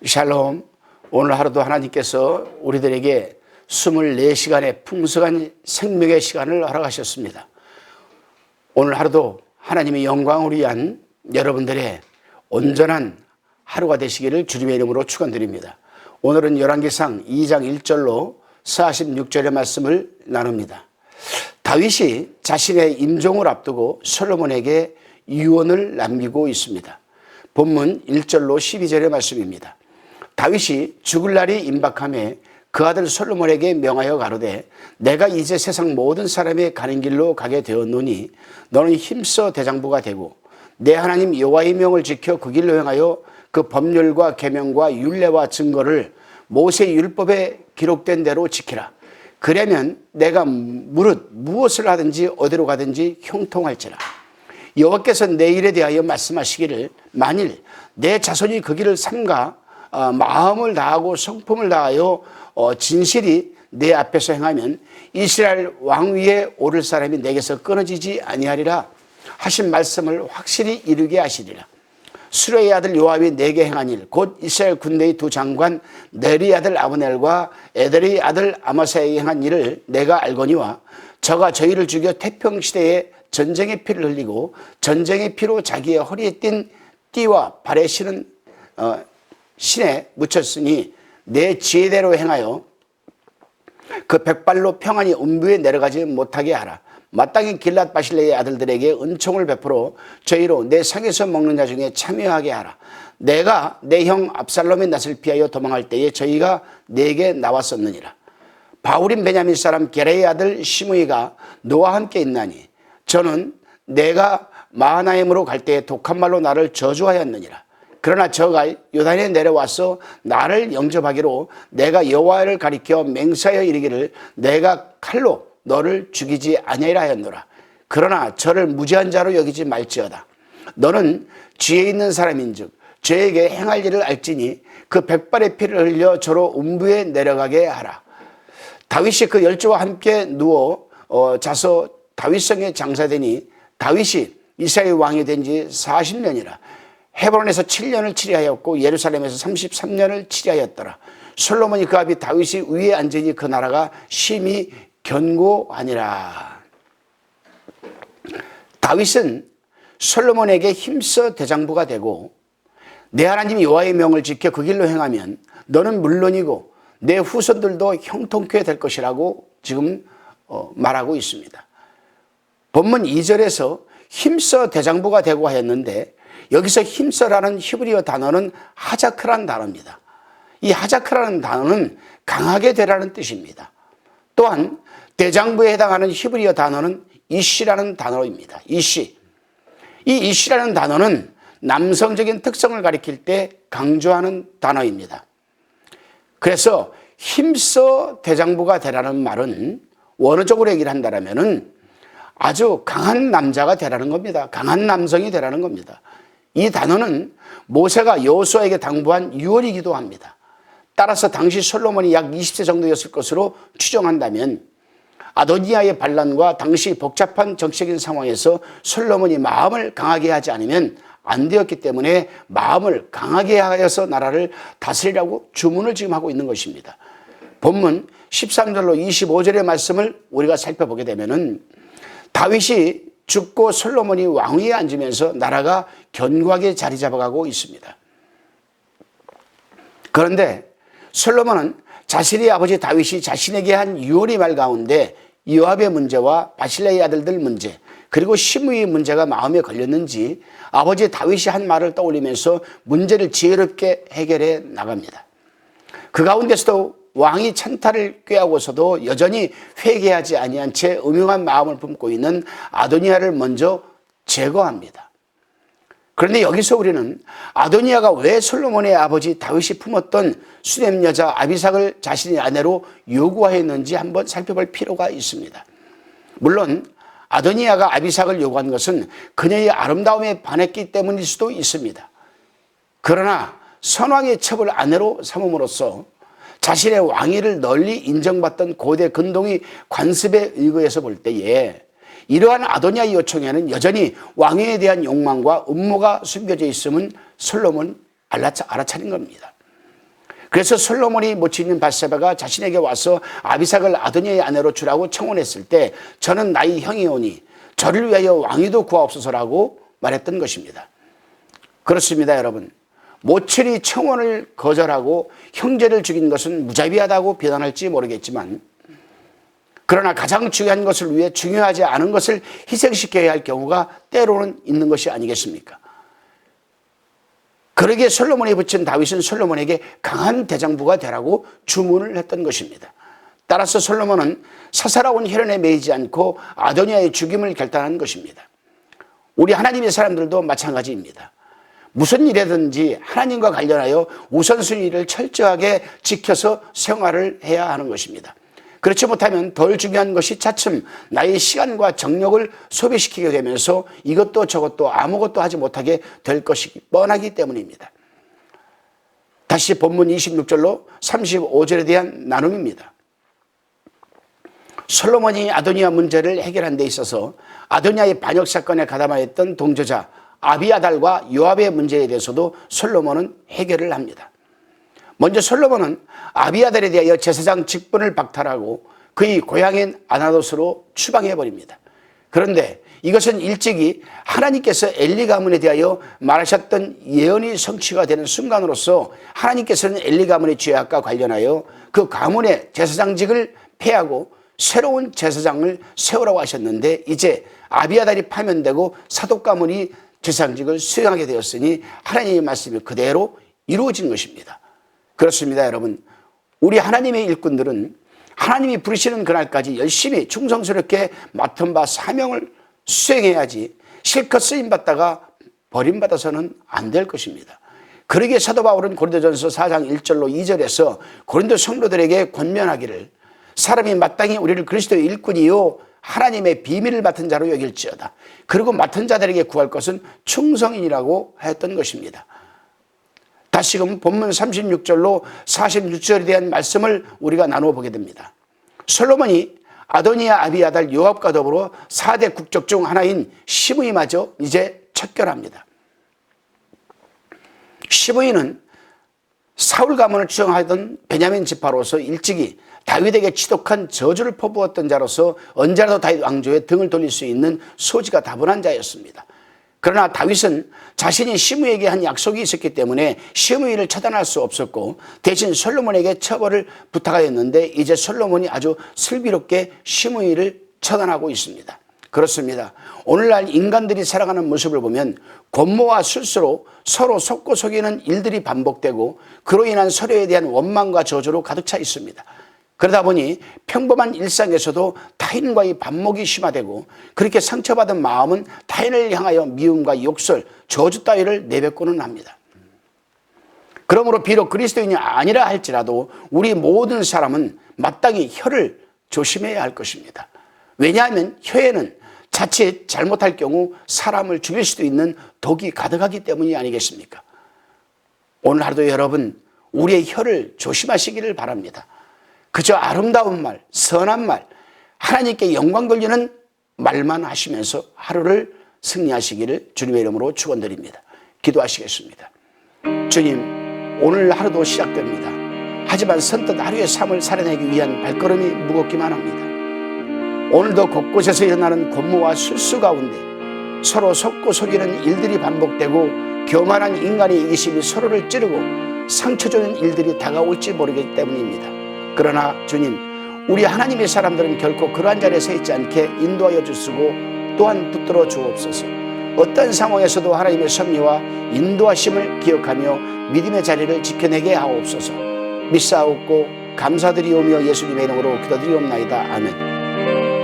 샬롬. 오늘 하루도 하나님께서 우리들에게 24시간의 풍성한 생명의 시간을 허락하셨습니다. 오늘 하루도 하나님의 영광을 위한 여러분들의 온전한 하루가 되시기를 주님의 이름으로 축원드립니다. 오늘은 열왕기상 2장 1절로 46절의 말씀을 나눕니다. 다윗이 자신의 임종을 앞두고 솔로몬에게 유언을 남기고 있습니다. 본문 1절로 12절의 말씀입니다. 다윗이 죽을 날이 임박하매 그 아들 솔로몬에게 명하여 가로되 내가 이제 세상 모든 사람이 가는 길로 가게 되었노니 너는 힘써 대장부가 되고 내 하나님 여호와의 명을 지켜 그 길로 행하여 그 법률과 계명과 율례와 증거를 모세 율법에 기록된 대로 지키라. 그러면 내가 무릇 무엇을 하든지 어디로 가든지 형통할지라. 여호와께서 내 일에 대하여 말씀하시기를 만일 내 자손이 그 길을 삼가 마음을 다하고 성품을 다하여 진실이 내 앞에서 행하면 이스라엘 왕위에 오를 사람이 내게서 끊어지지 아니하리라 하신 말씀을 확실히 이루게 하시리라. 수레의 아들 요압이 내게 행한 일 곧 이스라엘 군대의 두 장관 네리 아들 아브넬과 에델의 아들 아마사에게 행한 일을 내가 알거니와 저가 저희를 죽여 태평시대에 전쟁의 피를 흘리고 전쟁의 피로 자기의 허리에 띈 띠와 발에 신은 신에 묻혔으니 내 지혜대로 행하여 그 백발로 평안히 음부에 내려가지 못하게 하라. 마땅히 길랏 바실레의 아들들에게 은총을 베풀어 저희로 내 상에서 먹는 자 중에 참여하게 하라. 내가 내 형 압살롬의 낯을 피하여 도망할 때에 저희가 내게 나왔었느니라. 바울인 베냐민 사람 게레의 아들 시므이가 너와 함께 있나니 저는 내가 마하나임으로 갈 때에 독한 말로 나를 저주하였느니라. 그러나 저가 요단에 내려와서 나를 영접하기로 내가 여호와를 가리켜 맹세하여 이르기를 내가 칼로 너를 죽이지 아니하리라 하였노라. 그러나 저를 무죄한 자로 여기지 말지어다. 너는 지혜 있는 사람인즉 저에게 행할 일을 알지니 그 백발의 피를 흘려 저로 음부에 내려가게 하라. 다윗이 그 열조와 함께 누워 자서 다윗성에 장사되니 다윗이 이스라엘 왕이 된 지 40년이라. 헤브론에서 7년을 치리하였고 예루살렘에서 33년을 치리하였더라. 솔로몬이 그 아비 다윗이 위에 앉으니 그 나라가 심히 견고하니라. 다윗은 솔로몬에게 힘써 대장부가 되고 내 하나님 여호와의 명을 지켜 그 길로 행하면 너는 물론이고 내 후손들도 형통케 될 것이라고 지금 말하고 있습니다. 본문 2절에서 힘써 대장부가 되고 하였는데 여기서 힘써라는 히브리어 단어는 하자크라는 단어입니다. 이 하자크라는 단어는 강하게 되라는 뜻입니다. 또한 대장부에 해당하는 히브리어 단어는 이시라는 단어입니다. 이시. 이 이시라는 단어는 남성적인 특성을 가리킬 때 강조하는 단어입니다. 그래서 힘써 대장부가 되라는 말은 원어적으로 얘기를 한다면은 아주 강한 남자가 되라는 겁니다. 강한 남성이 되라는 겁니다. 이 단어는 모세가 여호수아에게 당부한 유언이기도 합니다. 따라서 당시 솔로몬이 약 20세 정도였을 것으로 추정한다면 아도니아의 반란과 당시 복잡한 정치적인 상황에서 솔로몬이 마음을 강하게 하지 않으면 안 되었기 때문에 마음을 강하게 하여서 나라를 다스리라고 주문을 지금 하고 있는 것입니다. 본문 13절로 25절의 말씀을 우리가 살펴보게 되면은 다윗이 죽고 솔로몬이 왕위에 앉으면서 나라가 견고하게 자리 잡아가고 있습니다. 그런데 솔로몬은 자신의 아버지 다윗이 자신에게 한 유언의 말 가운데 요압의 문제와 바실레의 아들들 문제 그리고 시므이의 문제가 마음에 걸렸는지 아버지 다윗이 한 말을 떠올리면서 문제를 지혜롭게 해결해 나갑니다. 그 가운데서도 왕이 찬탈을 꾀하고서도 여전히 회개하지 아니한 채 음흉한 마음을 품고 있는 아도니아를 먼저 제거합니다. 그런데 여기서 우리는 아도니아가 왜 솔로몬의 아버지 다윗이 품었던 수냄 여자 아비삭을 자신의 아내로 요구하였는지 한번 살펴볼 필요가 있습니다. 물론 아도니아가 아비삭을 요구한 것은 그녀의 아름다움에 반했기 때문일 수도 있습니다. 그러나 선왕의 첩을 아내로 삼음으로써 자신의 왕위를 널리 인정받던 고대 근동의 관습에 의거해서 볼 때에 이러한 아도니아의 요청에는 여전히 왕위에 대한 욕망과 음모가 숨겨져 있음은 솔로몬 알아차린 겁니다. 그래서 솔로몬이 모친인 밧세바가 자신에게 와서 아비삭을 아도니아의 아내로 주라고 청혼했을 때 저는 나의 형이오니 저를 위하여 왕위도 구하옵소서라고 말했던 것입니다. 그렇습니다, 여러분. 모친이 청혼을 거절하고 형제를 죽인 것은 무자비하다고 비난할지 모르겠지만, 그러나 가장 중요한 것을 위해 중요하지 않은 것을 희생시켜야 할 경우가 때로는 있는 것이 아니겠습니까? 그러기에 솔로몬이 붙인 다윗은 솔로몬에게 강한 대장부가 되라고 주문을 했던 것입니다. 따라서 솔로몬은 사사로운 혈연에 매이지 않고 아도니아의 죽임을 결단한 것입니다. 우리 하나님의 사람들도 마찬가지입니다. 무슨 일이든지 하나님과 관련하여 우선순위를 철저하게 지켜서 생활을 해야 하는 것입니다. 그렇지 못하면 덜 중요한 것이 차츰 나의 시간과 정력을 소비시키게 되면서 이것도 저것도 아무것도 하지 못하게 될 것이 뻔하기 때문입니다. 다시 본문 26절로 35절에 대한 나눔입니다. 솔로몬이 아도니아 문제를 해결한 데 있어서 아도니아의 반역 사건에 가담하였던 동조자 아비아달과 요압의 문제에 대해서도 솔로몬은 해결을 합니다. 먼저 솔로몬은 아비아달에 대하여 제사장 직분을 박탈하고 그의 고향인 아나돗으로 추방해버립니다. 그런데 이것은 일찍이 하나님께서 엘리 가문에 대하여 말하셨던 예언이 성취가 되는 순간으로서 하나님께서는 엘리 가문의 죄악과 관련하여 그 가문의 제사장직을 폐하고 새로운 제사장을 세우라고 하셨는데, 이제 아비아달이 파면되고 사독 가문이 제사장직을 수행하게 되었으니 하나님의 말씀이 그대로 이루어진 것입니다. 그렇습니다, 여러분. 우리 하나님의 일꾼들은 하나님이 부르시는 그날까지 열심히 충성스럽게 맡은 바 사명을 수행해야지 실컷 쓰임받다가 버림받아서는 안 될 것입니다. 그러기에 사도 바울은 고린도전서 4장 1절로 2절에서 고린도 성도들에게 권면하기를, 사람이 마땅히 우리를 그리스도의 일꾼이요 하나님의 비밀을 맡은 자로 여길지어다. 그리고 맡은 자들에게 구할 것은 충성인이라고 했던 것입니다. 다시금 본문 36절로 46절에 대한 말씀을 우리가 나누어 보게 됩니다. 솔로몬이 아도니아, 아비아달, 요압과 더불어 4대 국적 중 하나인 시므이마저 이제 척결합니다. 시므이는 사울 가문을 추종하던 베냐민 지파로서 일찍이 다윗에게 지독한 저주를 퍼부었던 자로서 언제라도 다윗 왕조에 등을 돌릴 수 있는 소지가 다분한 자였습니다. 그러나 다윗은 자신이 시므이에게 한 약속이 있었기 때문에 시므이를 처단할 수 없었고 대신 솔로몬에게 처벌을 부탁하였는데, 이제 솔로몬이 아주 슬기롭게 시므이를 처단하고 있습니다. 그렇습니다. 오늘날 인간들이 살아가는 모습을 보면 권모와 술수로 서로 속고 속이는 일들이 반복되고 그로 인한 서로에 대한 원망과 저주로 가득 차 있습니다. 그러다 보니 평범한 일상에서도 타인과의 반목이 심화되고 그렇게 상처받은 마음은 타인을 향하여 미움과 욕설, 저주 따위를 내뱉고는 합니다. 그러므로 비록 그리스도인이 아니라 할지라도 우리 모든 사람은 마땅히 혀를 조심해야 할 것입니다. 왜냐하면 혀에는 자칫 잘못할 경우 사람을 죽일 수도 있는 독이 가득하기 때문이 아니겠습니까? 오늘 하루도 여러분, 우리의 혀를 조심하시기를 바랍니다. 그저 아름다운 말, 선한 말, 하나님께 영광 돌리는 말만 하시면서 하루를 승리하시기를 주님의 이름으로 축원드립니다. 기도하시겠습니다. 주님, 오늘 하루도 시작됩니다. 하지만 선뜻 하루의 삶을 살아내기 위한 발걸음이 무겁기만 합니다. 오늘도 곳곳에서 일어나는 권모와 술수 가운데 서로 속고 속이는 일들이 반복되고 교만한 인간의 이기심이 서로를 찌르고 상처 주는 일들이 다가올지 모르기 때문입니다. 그러나 주님, 우리 하나님의 사람들은 결코 그러한 자리에 서 있지 않게 인도하여 주시고 또한 붙들어 주옵소서. 어떤 상황에서도 하나님의 섭리와 인도하심을 기억하며 믿음의 자리를 지켜내게 하옵소서. 믿사옵고 감사드리오며 예수님의 이름으로 기도드리옵나이다. 아멘.